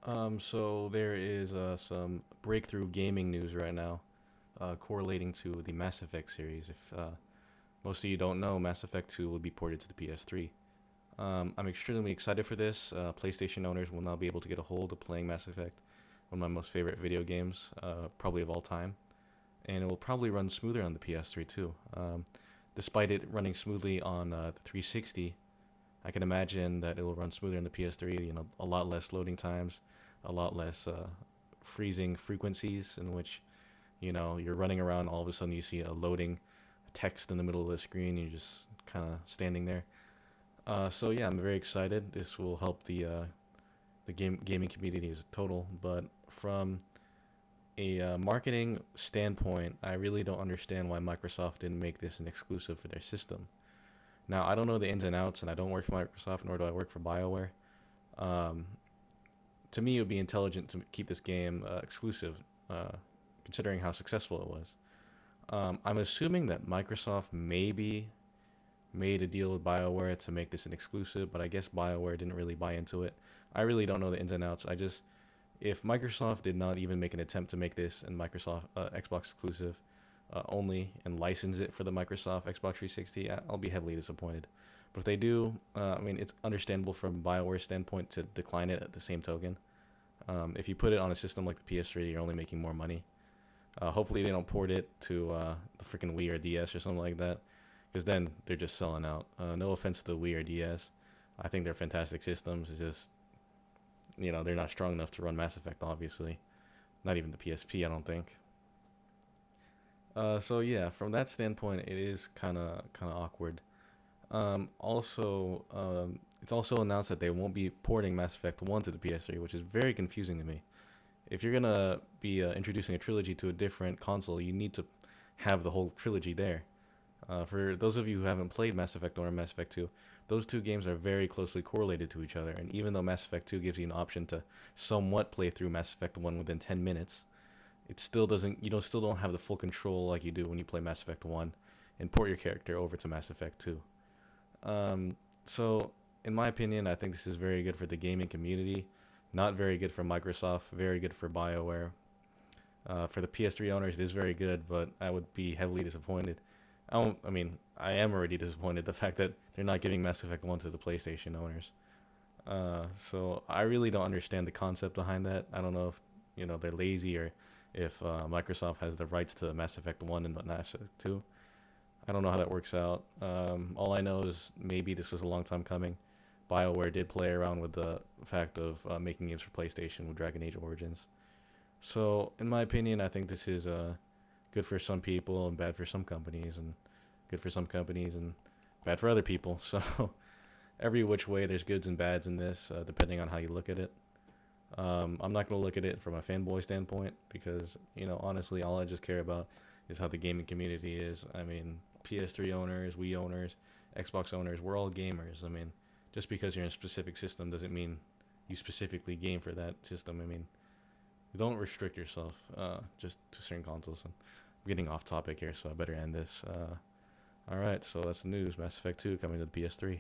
So there is some breakthrough gaming news right now, correlating to the Mass Effect series. If most of you don't know, Mass Effect 2 will be ported to the PS3. I'm extremely excited for this. PlayStation owners will now be able to get a hold of playing Mass Effect, one of my most favorite video games, probably of all time, and it will probably run smoother on the PS3 too. Despite it running smoothly on the 360, I can imagine that it will run smoother on the PS3. A lot less loading times, a lot less freezing frequencies in which you're running around. All of a sudden, you see a loading text in the middle of the screen. You're just kind of standing there. So yeah, I'm very excited. This will help the gaming community as a total. But from a marketing standpoint, I really don't understand why Microsoft didn't make this an exclusive for their system. Now, I don't know the ins and outs, and I don't work for Microsoft, nor do I work for Bioware. Um, to me, it would be intelligent to keep this game exclusive, uh, considering how successful it was. I'm assuming that Microsoft maybe made a deal with BioWare to make this an exclusive, but I guess BioWare didn't really buy into it. I really don't know the ins and outs. If Microsoft did not even make an attempt to make this an Microsoft Xbox exclusive only and license it for the Microsoft Xbox 360, I'll be heavily disappointed. But if they do, I mean, it's understandable from BioWare's standpoint to decline it at the same token. If you put it on a system like the PS3, you're only making more money. Hopefully they don't port it to the freaking Wii or DS or something like that, because then they're just selling out. No offense to the Wii or DS, I think they're fantastic systems. It's just they're not strong enough to run Mass Effect, obviously. Not even the PSP, I don't think. So yeah, from that standpoint, it is kind of awkward. It's also announced that they won't be porting Mass Effect 1 to the PS3, which is very confusing to me. If you're gonna be introducing a trilogy to a different console, you need to have the whole trilogy there. For those of you who haven't played Mass Effect 1 or Mass Effect 2, those two games are very closely correlated to each other. And even though Mass Effect 2 gives you an option to somewhat play through Mass Effect 1 within 10 minutes, it still doesn't. You don't still don't have the full control like you do when you play Mass Effect 1 and port your character over to Mass Effect 2. Um, so, in my opinion, I think this is very good for the gaming community. Not very good for Microsoft. Very good for BioWare. For the PS3 owners, it is very good, but I would be heavily disappointed. I mean, I am already disappointed the fact that they're not giving Mass Effect 1 to the PlayStation owners. So I really don't understand the concept behind that. I don't know if they're lazy or if Microsoft has the rights to Mass Effect 1 and Mass Effect 2. I don't know how that works out. All I know is maybe this was a long time coming. BioWare did play around with the fact of making games for PlayStation with Dragon Age Origins. So, in my opinion, I think this is good for some people and bad for some companies, and good for some companies and bad for other people. So, every which way, there's goods and bads in this, depending on how you look at it. I'm not going to look at it from a fanboy standpoint because, honestly, all I just care about is how the gaming community is. I mean, PS3 owners, Wii owners, Xbox owners, we're all gamers. I mean, just because you're in a specific system doesn't mean you specifically game for that system. I mean, don't restrict yourself just to certain consoles. And I'm getting off topic here, so I better end this. All right, so that's the news. Mass Effect 2 coming to the PS3.